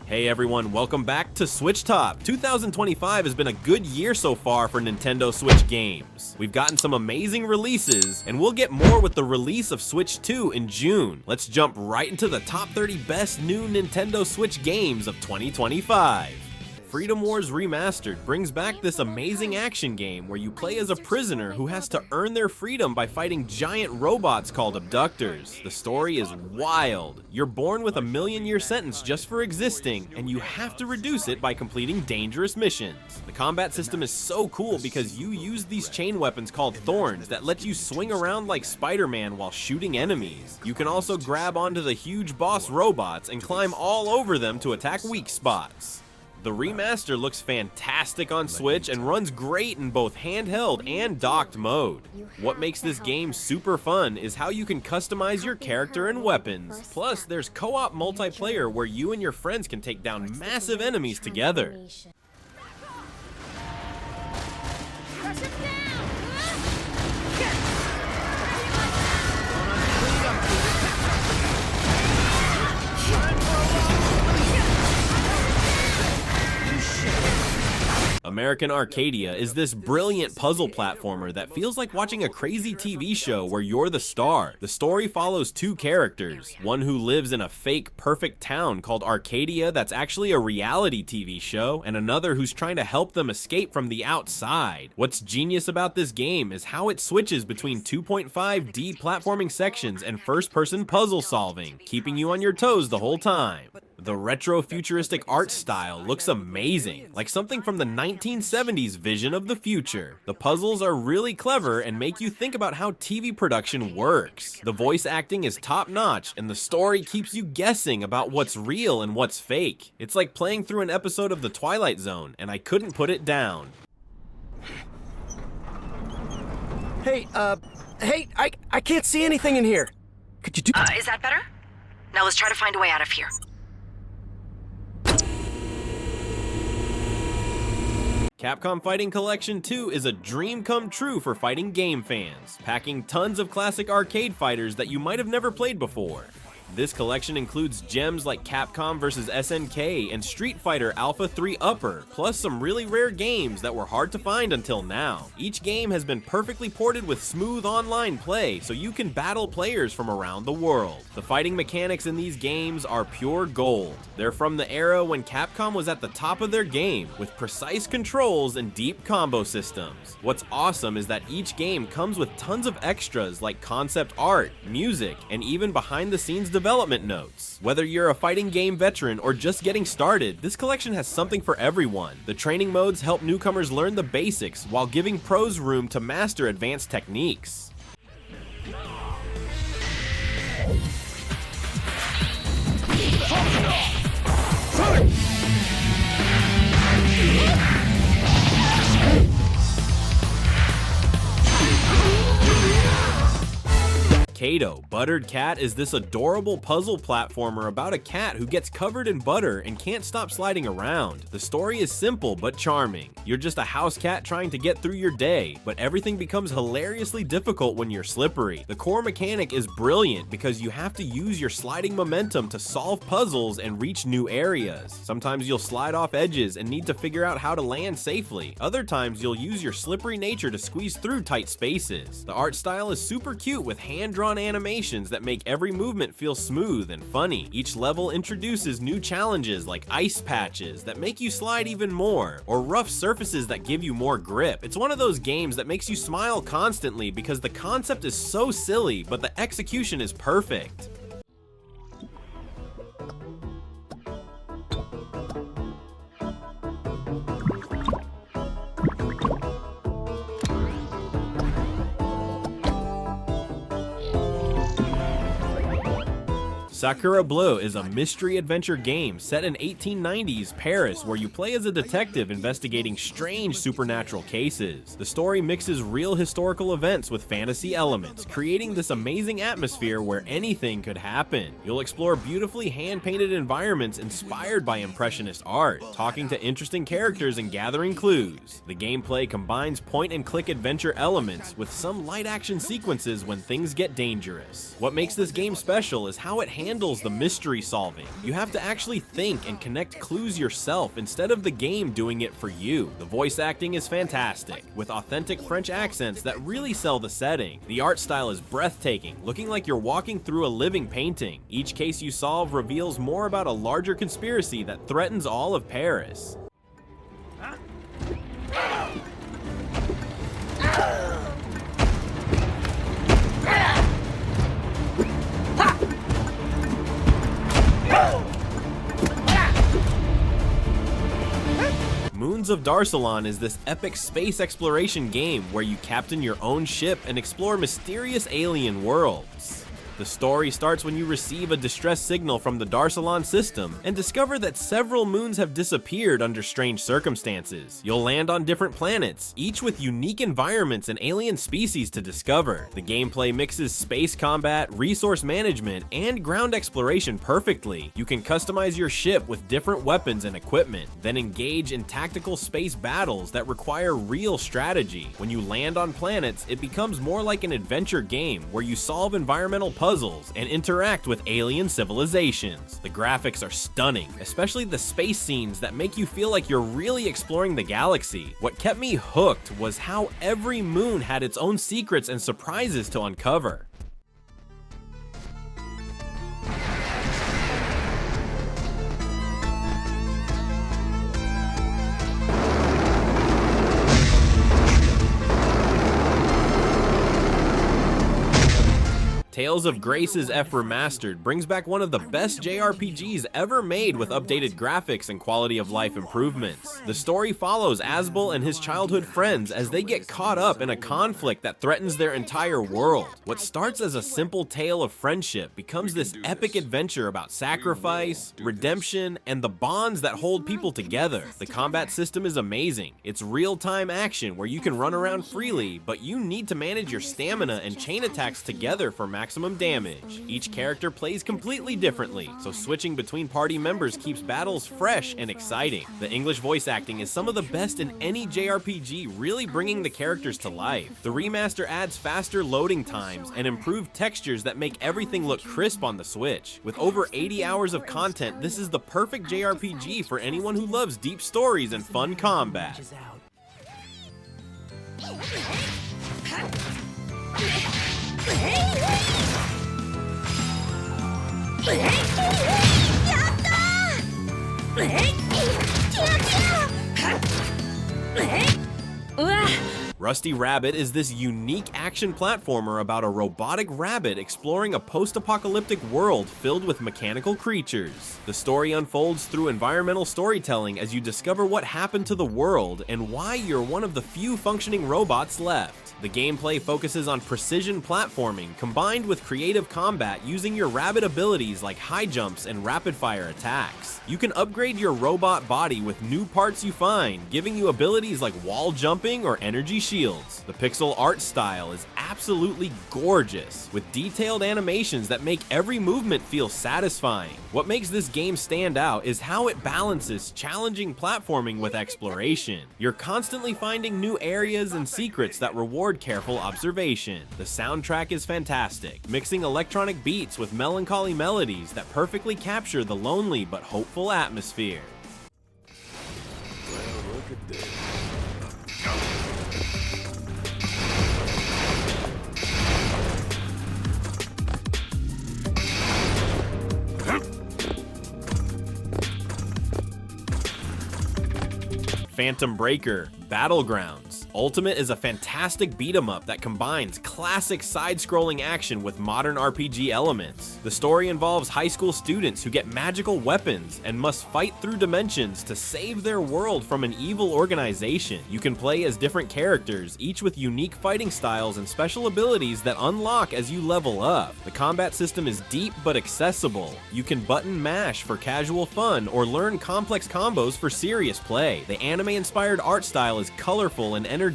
Hey everyone, welcome back to Switch Top. 2025 has been a good year so far for Nintendo Switch games. We've gotten some amazing releases, and we'll get more with the release of Switch 2 in June. Let's jump right into the top 30 best new Nintendo Switch games of 2025. Freedom Wars Remastered brings back this amazing action game where you play as a prisoner who has to earn their freedom by fighting giant robots called abductors. The story is wild. You're born with a million-year sentence just for existing, and you have to reduce it by completing dangerous missions. The combat system is so cool because you use these chain weapons called thorns that let you swing around like Spider-Man while shooting enemies. You can also grab onto the huge boss robots and climb all over them to attack weak spots. The remaster looks fantastic on Switch and runs great in both handheld and docked mode. What makes this game super fun is how you can customize your character and weapons. Plus, there's co-op multiplayer where you and your friends can take down massive enemies together. American Arcadia is this brilliant puzzle platformer that feels like watching a crazy TV show where you're the star. The story follows two characters, one who lives in a fake perfect town called Arcadia that's actually a reality TV show, and another who's trying to help them escape from the outside. What's genius about this game is how it switches between 2.5D platforming sections and first-person puzzle solving, keeping you on your toes the whole time. The retro-futuristic art style looks amazing, like something from the 1970s vision of the future. The puzzles are really clever and make you think about how TV production works. The voice acting is top-notch, and the story keeps you guessing about what's real and what's fake. It's like playing through an episode of The Twilight Zone, and I couldn't put it down. Hey, I can't see anything in here. Could you do Is that better? Now let's try to find a way out of here. Capcom Fighting Collection 2 is a dream come true for fighting game fans, packing tons of classic arcade fighters that you might have never played before. This collection includes gems like Capcom vs SNK and Street Fighter Alpha 3 Upper, plus some really rare games that were hard to find until now. Each game has been perfectly ported with smooth online play, so you can battle players from around the world. The fighting mechanics in these games are pure gold. They're from the era when Capcom was at the top of their game, with precise controls and deep combo systems. What's awesome is that each game comes with tons of extras like concept art, music, and even behind-the-scenes development notes. Whether you're a fighting game veteran or just getting started, this collection has something for everyone. The training modes help newcomers learn the basics while giving pros room to master advanced techniques. Cato, Buttered Cat is this adorable puzzle platformer about a cat who gets covered in butter and can't stop sliding around. The story is simple but charming. You're just a house cat trying to get through your day, but everything becomes hilariously difficult when you're slippery. The core mechanic is brilliant because you have to use your sliding momentum to solve puzzles and reach new areas. Sometimes you'll slide off edges and need to figure out how to land safely. Other times you'll use your slippery nature to squeeze through tight spaces. The art style is super cute with hand-drawn animations that make every movement feel smooth and funny. Each level introduces new challenges like ice patches that make you slide even more, or rough surfaces that give you more grip. It's one of those games that makes you smile constantly because the concept is so silly, but the execution is perfect. Sacre Bleu is a mystery adventure game set in 1890s Paris where you play as a detective investigating strange supernatural cases. The story mixes real historical events with fantasy elements, creating this amazing atmosphere where anything could happen. You'll explore beautifully hand-painted environments inspired by impressionist art, talking to interesting characters and gathering clues. The gameplay combines point-and-click adventure elements with some light action sequences when things get dangerous. What makes this game special is how it handles handles the mystery solving. You have to actually think and connect clues yourself instead of the game doing it for you. The voice acting is fantastic, with authentic French accents that really sell the setting. The art style is breathtaking, looking like you're walking through a living painting. Each case you solve reveals more about a larger conspiracy that threatens all of Paris. Moons of Darsalon is this epic space exploration game where you captain your own ship and explore mysterious alien worlds. The story starts when you receive a distress signal from the Darsalon system and discover that several moons have disappeared under strange circumstances. You'll land on different planets, each with unique environments and alien species to discover. The gameplay mixes space combat, resource management, and ground exploration perfectly. You can customize your ship with different weapons and equipment, then engage in tactical space battles that require real strategy. When you land on planets, it becomes more like an adventure game where you solve environmental puzzles and interact with alien civilizations. The graphics are stunning, especially the space scenes that make you feel like you're really exploring the galaxy. What kept me hooked was how every moon had its own secrets and surprises to uncover. Tales of Grace's F Remastered brings back one of the best JRPGs ever made with updated graphics and quality of life improvements. The story follows Asbel and his childhood friends as they get caught up in a conflict that threatens their entire world. What starts as a simple tale of friendship becomes this epic adventure about sacrifice, redemption, and the bonds that hold people together. The combat system is amazing. It's real-time action where you can run around freely, but you need to manage your stamina and chain attacks together for maximum damage. Each character plays completely differently, so switching between party members keeps battles fresh and exciting. The English voice acting is some of the best in any JRPG, really bringing the characters to life. The remaster adds faster loading times and improved textures that make everything look crisp on the Switch. With over 80 hours of content, this is the perfect JRPG for anyone who loves deep stories and fun combat. Rusty Rabbit is this unique action platformer about a robotic rabbit exploring a post-apocalyptic world filled with mechanical creatures. The story unfolds through environmental storytelling as you discover what happened to the world and why you're one of the few functioning robots left. The gameplay focuses on precision platforming combined with creative combat using your rabbit abilities like high jumps and rapid-fire attacks. You can upgrade your robot body with new parts you find, giving you abilities like wall jumping or energy shields. The pixel art style is absolutely gorgeous, with detailed animations that make every movement feel satisfying. What makes this game stand out is how it balances challenging platforming with exploration. You're constantly finding new areas and secrets that reward careful observation. The soundtrack is fantastic, mixing electronic beats with melancholy melodies that perfectly capture the lonely but hopeful atmosphere. Well, look at this. Phantom Breaker, Battlegrounds. Ultimate is a fantastic beat-em-up that combines classic side-scrolling action with modern RPG elements. The story involves high school students who get magical weapons and must fight through dimensions to save their world from an evil organization. You can play as different characters, each with unique fighting styles and special abilities that unlock as you level up. The combat system is deep but accessible. You can button mash for casual fun or learn complex combos for serious play. The anime-inspired art style is colorful and energetic,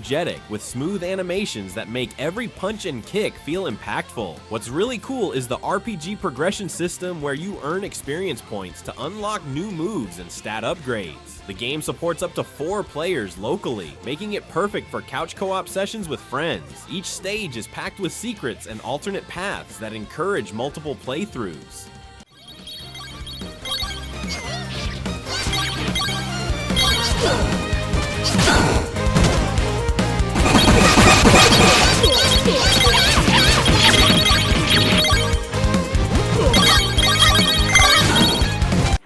with smooth animations that make every punch and kick feel impactful. What's really cool is the RPG progression system where you earn experience points to unlock new moves and stat upgrades. The game supports up to 4 players locally, making it perfect for couch co-op sessions with friends. Each stage is packed with secrets and alternate paths that encourage multiple playthroughs.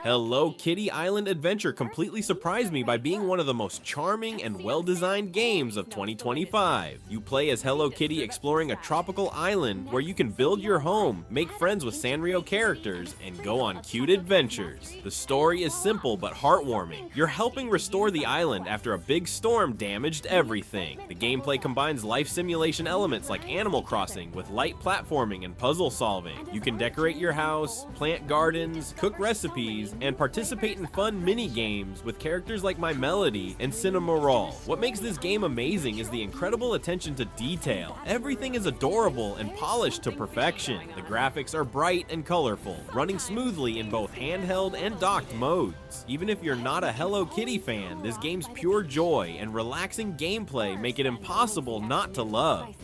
Hello Kitty Island Adventure completely surprised me by being one of the most charming and well-designed games of 2025. You play as Hello Kitty exploring a tropical island where you can build your home, make friends with Sanrio characters, and go on cute adventures. The story is simple but heartwarming. You're helping restore the island after a big storm damaged everything. The gameplay combines life simulation elements like Animal Crossing with light platforming and puzzle solving. You can decorate your house, plant gardens, cook recipes, and participate in fun mini-games with characters like My Melody and Cinnamoroll. What makes this game amazing is the incredible attention to detail. Everything is adorable and polished to perfection. The graphics are bright and colorful, running smoothly in both handheld and docked modes. Even if you're not a Hello Kitty fan, this game's pure joy and relaxing gameplay make it impossible not to love.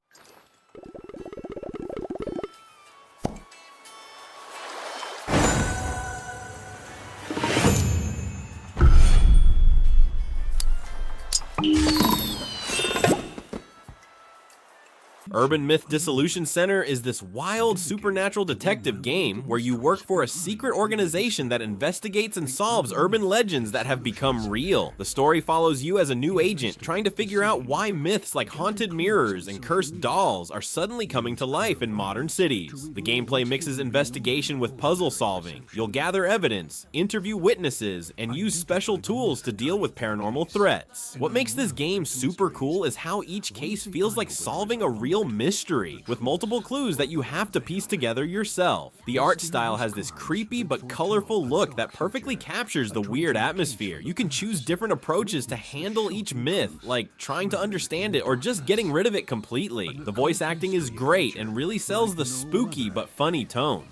Urban Myth Dissolution Center is this wild supernatural detective game where you work for a secret organization that investigates and solves urban legends that have become real. The story follows you as a new agent trying to figure out why myths like haunted mirrors and cursed dolls are suddenly coming to life in modern cities. The gameplay mixes investigation with puzzle solving. You'll gather evidence, interview witnesses, and use special tools to deal with paranormal threats. What makes this game super cool is how each case feels like solving a real mystery, with multiple clues that you have to piece together yourself. The art style has this creepy but colorful look that perfectly captures the weird atmosphere. You can choose different approaches to handle each myth, like trying to understand it or just getting rid of it completely. The voice acting is great and really sells the spooky but funny tone.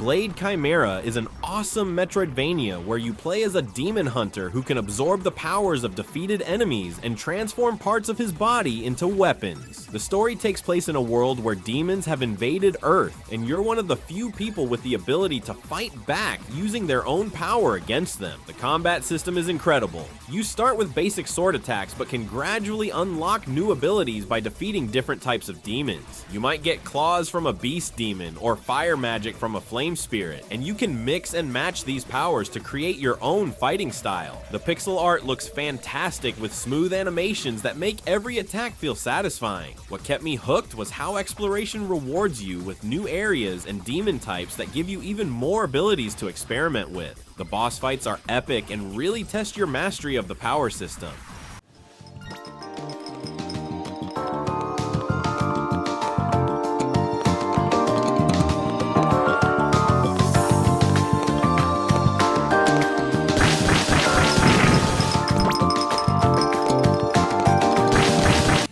Blade Chimera is an awesome Metroidvania where you play as a demon hunter who can absorb the powers of defeated enemies and transform parts of his body into weapons. The story takes place in a world where demons have invaded Earth, and you're one of the few people with the ability to fight back using their own power against them. The combat system is incredible. You start with basic sword attacks but can gradually unlock new abilities by defeating different types of demons. You might get claws from a beast demon or fire magic from a flame spirit, and you can mix and match these powers to create your own fighting style. The pixel art looks fantastic with smooth animations that make every attack feel satisfying. What kept me hooked was how exploration rewards you with new areas and demon types that give you even more abilities to experiment with. The boss fights are epic and really test your mastery of the power system.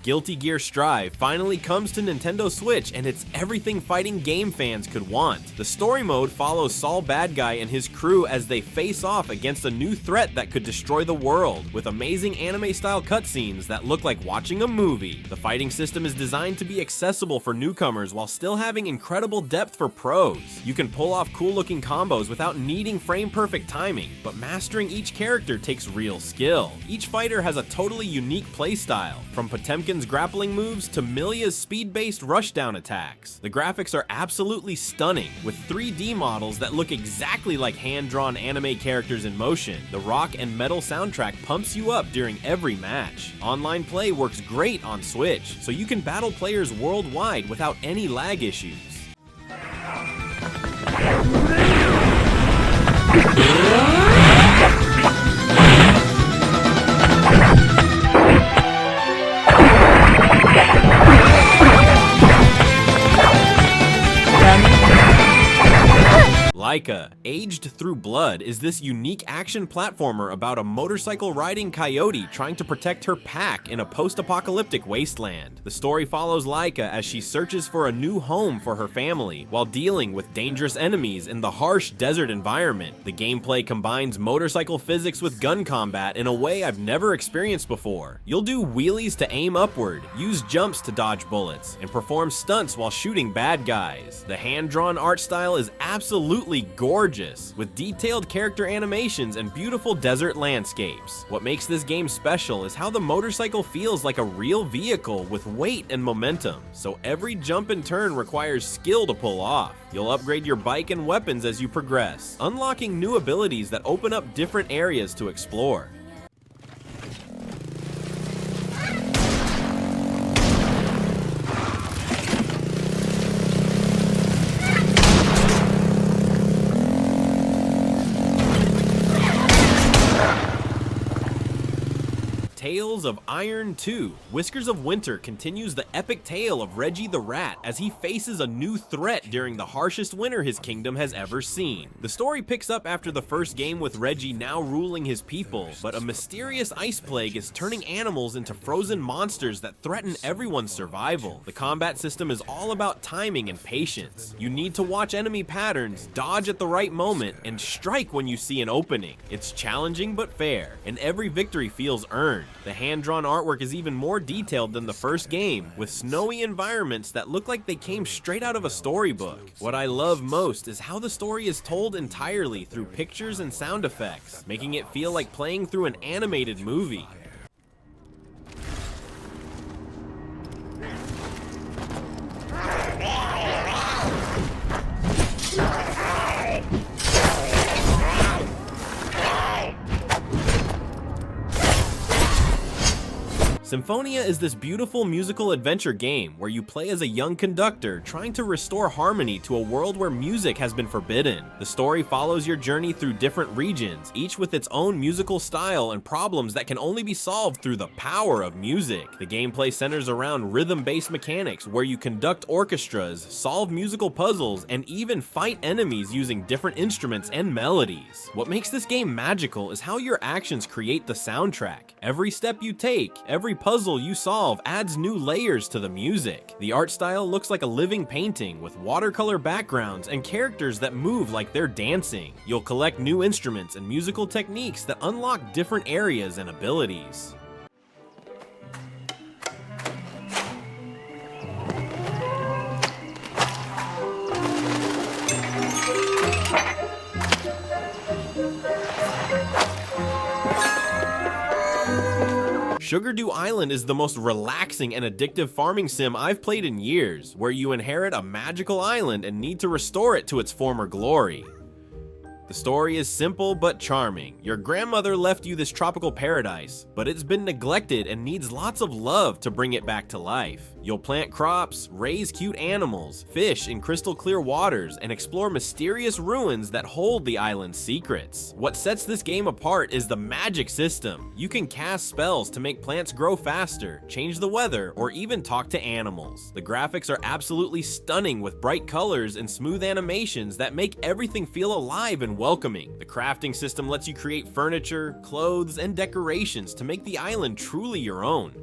Guilty Gear Strive finally comes to Nintendo Switch, and it's everything fighting game fans could want. The story mode follows Saul Badguy and his crew as they face off against a new threat that could destroy the world, with amazing anime-style cutscenes that look like watching a movie. The fighting system is designed to be accessible for newcomers while still having incredible depth for pros. You can pull off cool-looking combos without needing frame-perfect timing, but mastering each character takes real skill. Each fighter has a totally unique playstyle, from Potemkin's grappling moves to Milia's speed-based rushdown attacks. The graphics are absolutely stunning, with 3D models that look exactly like hand-drawn anime characters in motion. The rock and metal soundtrack pumps you up during every match. Online play works great on Switch, so you can battle players worldwide without any lag issues. Laika, Aged Through Blood is this unique action platformer about a motorcycle-riding coyote trying to protect her pack in a post-apocalyptic wasteland. The story follows Laika as she searches for a new home for her family while dealing with dangerous enemies in the harsh desert environment. The gameplay combines motorcycle physics with gun combat in a way I've never experienced before. You'll do wheelies to aim upward, use jumps to dodge bullets, and perform stunts while shooting bad guys. The hand-drawn art style is absolutely gorgeous, with detailed character animations and beautiful desert landscapes. What makes this game special is how the motorcycle feels like a real vehicle with weight and momentum, so every jump and turn requires skill to pull off. You'll upgrade your bike and weapons as you progress, unlocking new abilities that open up different areas to explore. Tales of Iron 2, Whiskers of Winter continues the epic tale of Reggie the Rat as he faces a new threat during the harshest winter his kingdom has ever seen. The story picks up after the first game with Reggie now ruling his people, but a mysterious ice plague is turning animals into frozen monsters that threaten everyone's survival. The combat system is all about timing and patience. You need to watch enemy patterns, dodge at the right moment, and strike when you see an opening. It's challenging but fair, and every victory feels earned. The hand-drawn artwork is even more detailed than the first game, with snowy environments that look like they came straight out of a storybook. What I love most is how the story is told entirely through pictures and sound effects, making it feel like playing through an animated movie. Symphonia is this beautiful musical adventure game where you play as a young conductor trying to restore harmony to a world where music has been forbidden. The story follows your journey through different regions, each with its own musical style and problems that can only be solved through the power of music. The gameplay centers around rhythm-based mechanics where you conduct orchestras, solve musical puzzles, and even fight enemies using different instruments and melodies. What makes this game magical is how your actions create the soundtrack. Every step you take, every puzzle you solve adds new layers to the music. The art style looks like a living painting with watercolor backgrounds and characters that move like they're dancing. You'll collect new instruments and musical techniques that unlock different areas and abilities. Sugardew Island is the most relaxing and addictive farming sim I've played in years, where you inherit a magical island and need to restore it to its former glory. The story is simple but charming. Your grandmother left you this tropical paradise, but it's been neglected and needs lots of love to bring it back to life. You'll plant crops, raise cute animals, fish in crystal clear waters, and explore mysterious ruins that hold the island's secrets. What sets this game apart is the magic system. You can cast spells to make plants grow faster, change the weather, or even talk to animals. The graphics are absolutely stunning with bright colors and smooth animations that make everything feel alive and welcoming. The crafting system lets you create furniture, clothes, and decorations to make the island truly your own.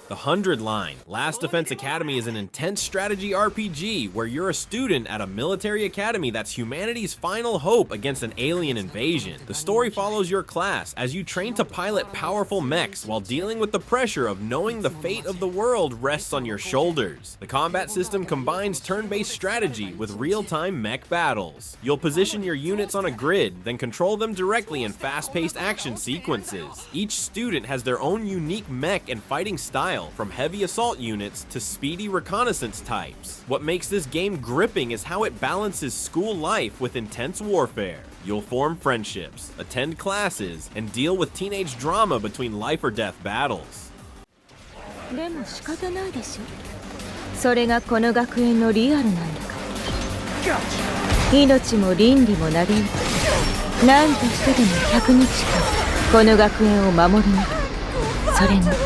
The 100 Line. Last Defense Academy is an intense strategy RPG where you're a student at a military academy that's humanity's final hope against an alien invasion. The story follows your class as you train to pilot powerful mechs while dealing with the pressure of knowing the fate of the world rests on your shoulders. The combat system combines turn-based strategy with real-time mech battles. You'll position your units on a grid, then control them directly in fast-paced action sequences. Each student has their own unique mech and fighting style, from heavy assault units to speedy reconnaissance types. What makes this game gripping is how it balances school life with intense warfare. You'll form friendships, attend classes, and deal with teenage drama between life or death battles. でも仕方ないでしょ。それがこの学園のリアルなんだから。命も倫理もなり何としてでも100日間この学園を守り抜く。それが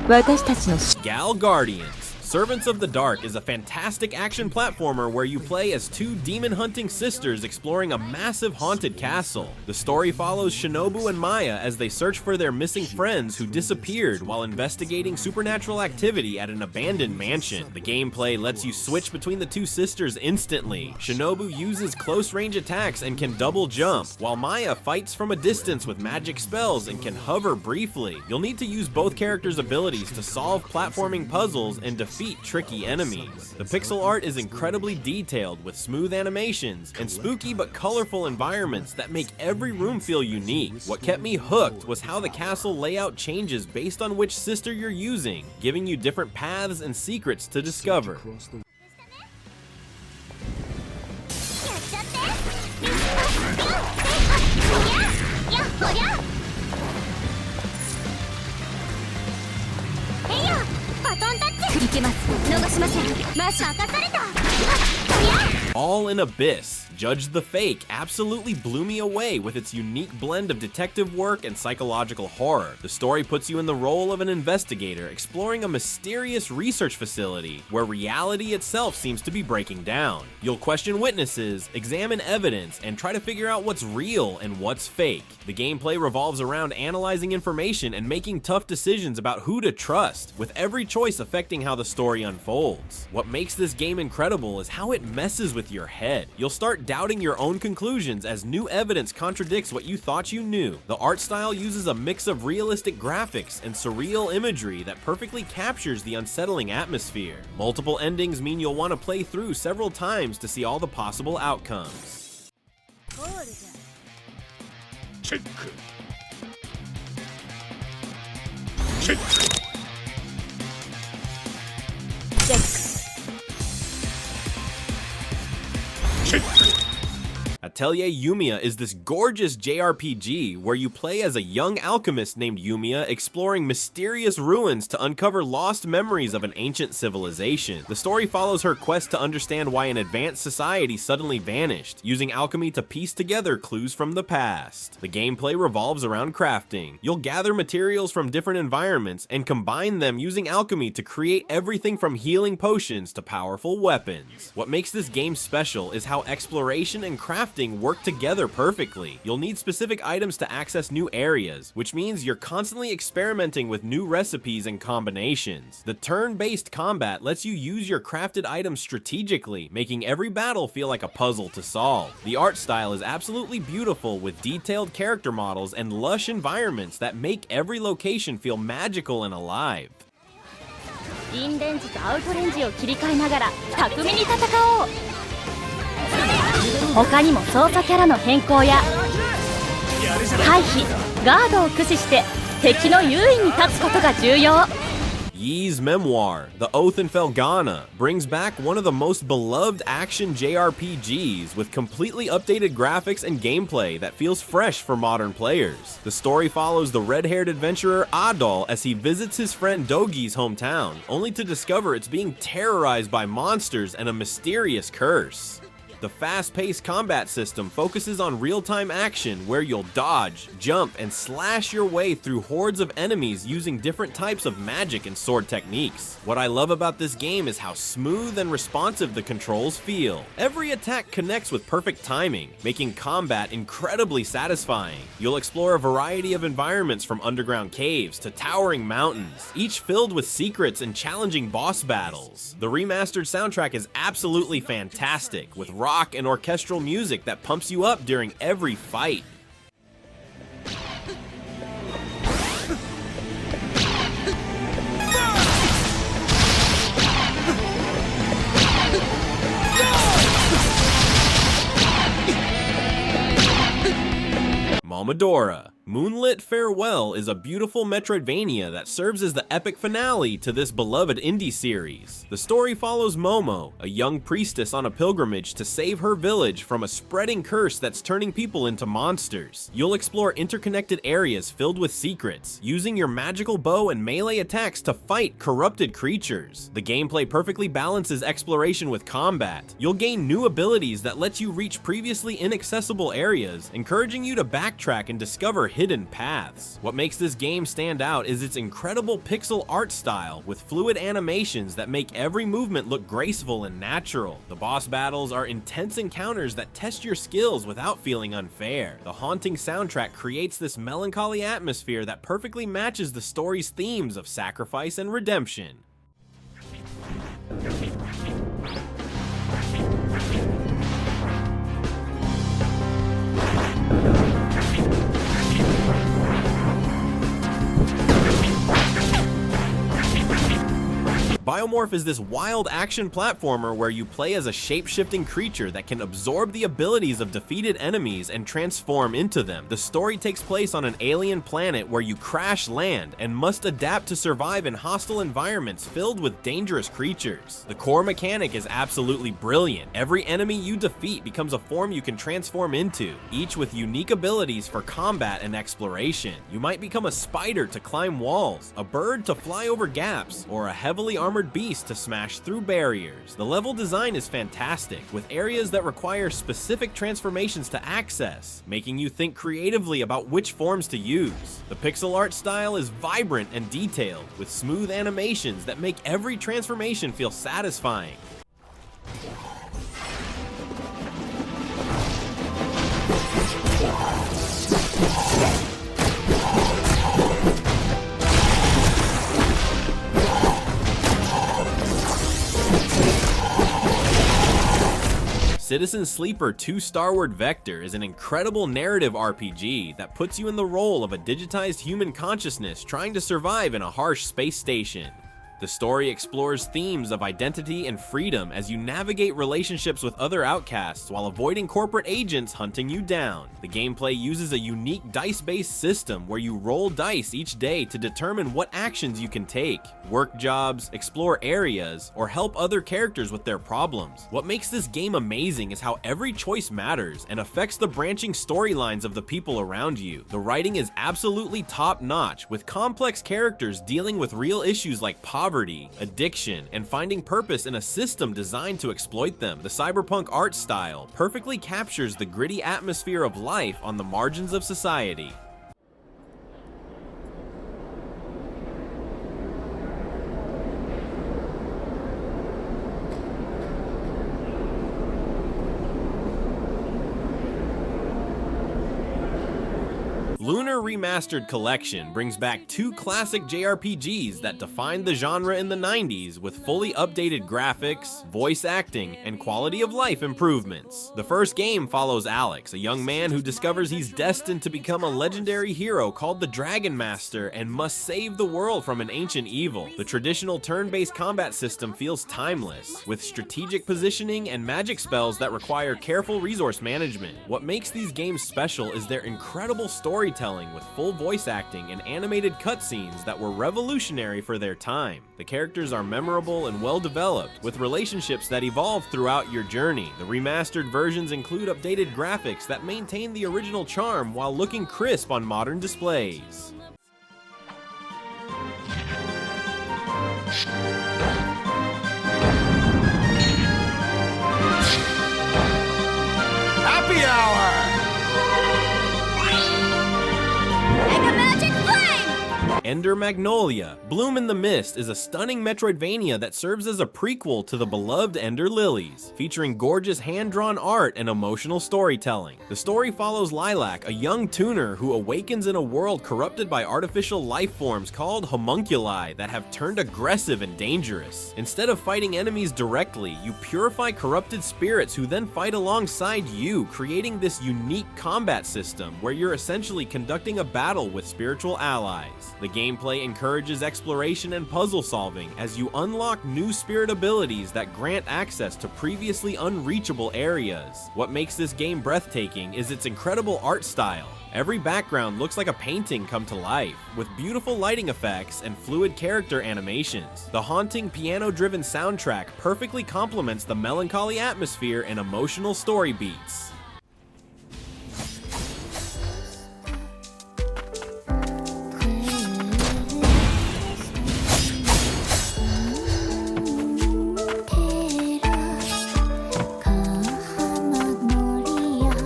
私たちの Gal Guardians. Servants of the Dark is a fantastic action platformer where you play as two demon-hunting sisters exploring a massive haunted castle. The story follows Shinobu and Maya as they search for their missing friends who disappeared while investigating supernatural activity at an abandoned mansion. The gameplay lets you switch between the two sisters instantly. Shinobu uses close-range attacks and can double jump, while Maya fights from a distance with magic spells and can hover briefly. You'll need to use both characters' abilities to solve platforming puzzles and defeat tricky enemies. The pixel art is incredibly detailed with smooth animations and spooky but colorful environments that make every room feel unique. What kept me hooked was how the castle layout changes based on which sister you're using, giving you different paths and secrets to discover. All in Abyss. Judge the Fake absolutely blew me away with its unique blend of detective work and psychological horror. The story puts you in the role of an investigator exploring a mysterious research facility where reality itself seems to be breaking down. You'll question witnesses, examine evidence, and try to figure out what's real and what's fake. The gameplay revolves around analyzing information and making tough decisions about who to trust, with every choice affecting how the story unfolds. What makes this game incredible is how it messes with your head. You'll start doubting your own conclusions as new evidence contradicts what you thought you knew. The art style uses a mix of realistic graphics and surreal imagery that perfectly captures the unsettling atmosphere. Multiple endings mean you'll want to play through several times to see all the possible outcomes. Atelier Yumia is this gorgeous JRPG where you play as a young alchemist named Yumia exploring mysterious ruins to uncover lost memories of an ancient civilization. The story follows her quest to understand why an advanced society suddenly vanished, using alchemy to piece together clues from the past. The gameplay revolves around crafting. You'll gather materials from different environments and combine them using alchemy to create everything from healing potions to powerful weapons. What makes this game special is how exploration and crafting work together perfectly. You'll need specific items to access new areas, which means you're constantly experimenting with new recipes and combinations. The turn-based combat lets you use your crafted items strategically, making every battle feel like a puzzle to solve. The art style is absolutely beautiful with detailed character models and lush environments that make every location feel magical and alive. インレンジとアウトレンジを切り替えながら巧みに戦おう。他にも操作キャラの変更や回避、ガードを駆使して敵の優位に立つことが重要。Ys Memoire, The Oath in Felghana, brings back one of the most beloved action JRPGs with completely updated graphics and gameplay that feels fresh for modern players. The story follows the red-haired adventurer Adol as he visits his friend Dogi's hometown, only to discover it's being terrorized by monsters and a mysterious curse. The fast-paced combat system focuses on real-time action where you'll dodge, jump, and slash your way through hordes of enemies using different types of magic and sword techniques. What I love about this game is how smooth and responsive the controls feel. Every attack connects with perfect timing, making combat incredibly satisfying. You'll explore a variety of environments from underground caves to towering mountains, each filled with secrets and challenging boss battles. The remastered soundtrack is absolutely fantastic, with rock and orchestral music that pumps you up during every fight. Momodora. Moonlit Farewell is a beautiful Metroidvania that serves as the epic finale to this beloved indie series. The story follows Momo, a young priestess on a pilgrimage to save her village from a spreading curse that's turning people into monsters. You'll explore interconnected areas filled with secrets, using your magical bow and melee attacks to fight corrupted creatures. The gameplay perfectly balances exploration with combat. You'll gain new abilities that let you reach previously inaccessible areas, encouraging you to backtrack and discover hidden paths. What makes this game stand out is its incredible pixel art style with fluid animations that make every movement look graceful and natural. The boss battles are intense encounters that test your skills without feeling unfair. The haunting soundtrack creates this melancholy atmosphere that perfectly matches the story's themes of sacrifice and redemption. Biomorph is this wild action platformer where you play as a shape-shifting creature that can absorb the abilities of defeated enemies and transform into them. The story takes place on an alien planet where you crash land and must adapt to survive in hostile environments filled with dangerous creatures. The core mechanic is absolutely brilliant. Every enemy you defeat becomes a form you can transform into, each with unique abilities for combat and exploration. You might become a spider to climb walls, a bird to fly over gaps, or a heavily armored beast to smash through barriers. The level design is fantastic, with areas that require specific transformations to access, making you think creatively about which forms to use. The pixel art style is vibrant and detailed, with smooth animations that make every transformation feel satisfying. Citizen Sleeper 2 Starward Vector is an incredible narrative RPG that puts you in the role of a digitized human consciousness trying to survive in a harsh space station. The story explores themes of identity and freedom as you navigate relationships with other outcasts while avoiding corporate agents hunting you down. The gameplay uses a unique dice-based system where you roll dice each day to determine what actions you can take, work jobs, explore areas, or help other characters with their problems. What makes this game amazing is how every choice matters and affects the branching storylines of the people around you. The writing is absolutely top-notch, with complex characters dealing with real issues like poverty, addiction, and finding purpose in a system designed to exploit them. The cyberpunk art style perfectly captures the gritty atmosphere of life on the margins of society. Lunar Remastered Collection brings back two classic JRPGs that defined the genre in the 90s with fully updated graphics, voice acting, and quality of life improvements. The first game follows Alex, a young man who discovers he's destined to become a legendary hero called the Dragon Master and must save the world from an ancient evil. The traditional turn-based combat system feels timeless, with strategic positioning and magic spells that require careful resource management. What makes these games special is their incredible storytelling with full voice acting and animated cutscenes that were revolutionary for their time. The characters are memorable and well developed, with relationships that evolve throughout your journey. The remastered versions include updated graphics that maintain the original charm while looking crisp on modern displays. Happy hour! Ender Magnolia, Bloom in the Mist is a stunning Metroidvania that serves as a prequel to the beloved Ender Lilies, featuring gorgeous hand-drawn art and emotional storytelling. The story follows Lilac, a young tuner who awakens in a world corrupted by artificial life forms called homunculi that have turned aggressive and dangerous. Instead of fighting enemies directly, you purify corrupted spirits who then fight alongside you, creating this unique combat system where you're essentially conducting a battle with spiritual allies. The gameplay encourages exploration and puzzle solving as you unlock new spirit abilities that grant access to previously unreachable areas. What makes this game breathtaking is its incredible art style. Every background looks like a painting come to life, with beautiful lighting effects and fluid character animations. The haunting piano-driven soundtrack perfectly complements the melancholy atmosphere and emotional story beats.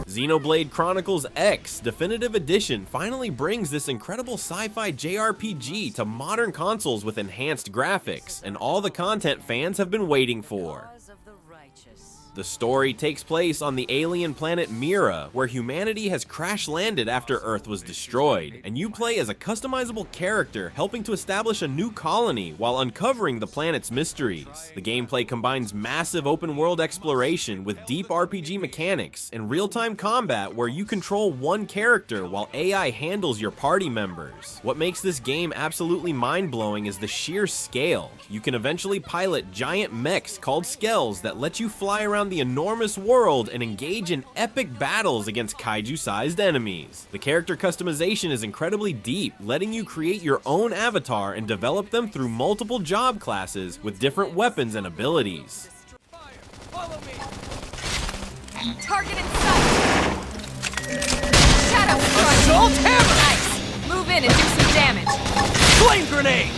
Xenoblade Chronicles X Definitive Edition finally brings this incredible sci-fi JRPG to modern consoles with enhanced graphics, and all the content fans have been waiting for. The story takes place on the alien planet Mira, where humanity has crash-landed after Earth was destroyed, and you play as a customizable character helping to establish a new colony while uncovering the planet's mysteries. The gameplay combines massive open-world exploration with deep RPG mechanics and real-time combat where you control one character while AI handles your party members. What makes this game absolutely mind-blowing is the sheer scale. You can eventually pilot giant mechs called skells that let you fly around the enormous world and engage in epic battles against kaiju-sized enemies. The character customization is incredibly deep, letting you create your own avatar and develop them through multiple job classes with different weapons and abilities. Follow me. Target in sight. Shadow strike. Assault hammer! Nice. Move in and do some damage. Flame grenade!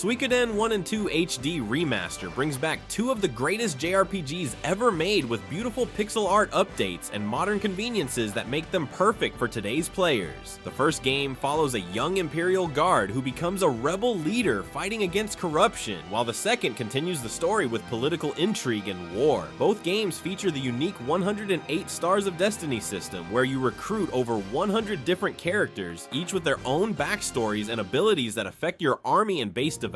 Suikoden 1 and 2 HD Remaster brings back two of the greatest JRPGs ever made with beautiful pixel art updates and modern conveniences that make them perfect for today's players. The first game follows a young Imperial Guard who becomes a rebel leader fighting against corruption, while the second continues the story with political intrigue and war. Both games feature the unique 108 Stars of Destiny system, where you recruit over 100 different characters, each with their own backstories and abilities that affect your army and base development.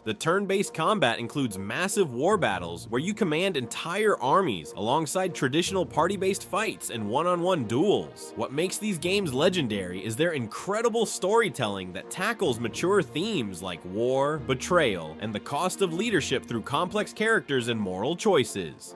The turn-based combat includes massive war battles where you command entire armies alongside traditional party-based fights and one-on-one duels. What makes these games legendary is their incredible storytelling that tackles mature themes like war, betrayal, and the cost of leadership through complex characters and moral choices.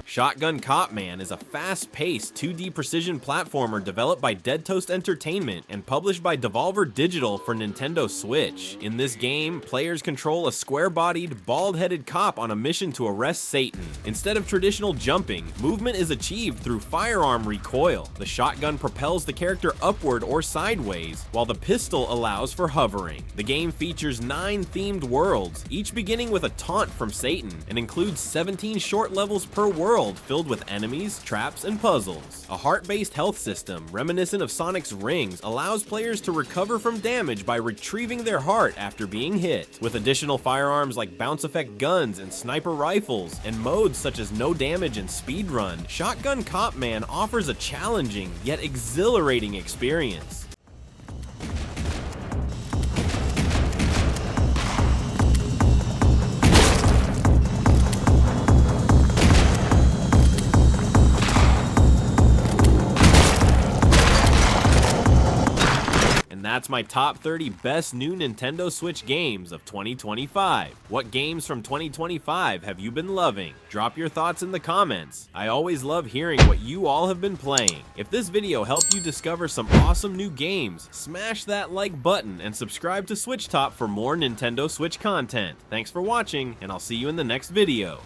Shotgun Cop Man is a fast-paced 2D precision platformer developed by Dead Toast Entertainment and published by Devolver Digital for Nintendo Switch. In this game, players control a square-bodied, bald-headed cop on a mission to arrest Satan. Instead of traditional jumping, movement is achieved through firearm recoil. The shotgun propels the character upward or sideways, while the pistol allows for hovering. The game features 9 themed worlds, each beginning with a taunt from Satan, and includes 17 short levels per world filled with enemies, traps, and puzzles. A heart-based health system, reminiscent of Sonic's rings, allows players to recover from damage by retrieving their heart after being hit. With additional firearms like bounce effect guns and sniper rifles, and modes such as no damage and speedrun, Shotgun Cop Man offers a challenging yet exhilarating experience. That's my top 30 best new Nintendo Switch games of 2025. What games from 2025 have you been loving? Drop your thoughts in the comments. I always love hearing what you all have been playing. If this video helped you discover some awesome new games, smash that like button and subscribe to Switch Top for more Nintendo Switch content. Thanks for watching, and I'll see you in the next video.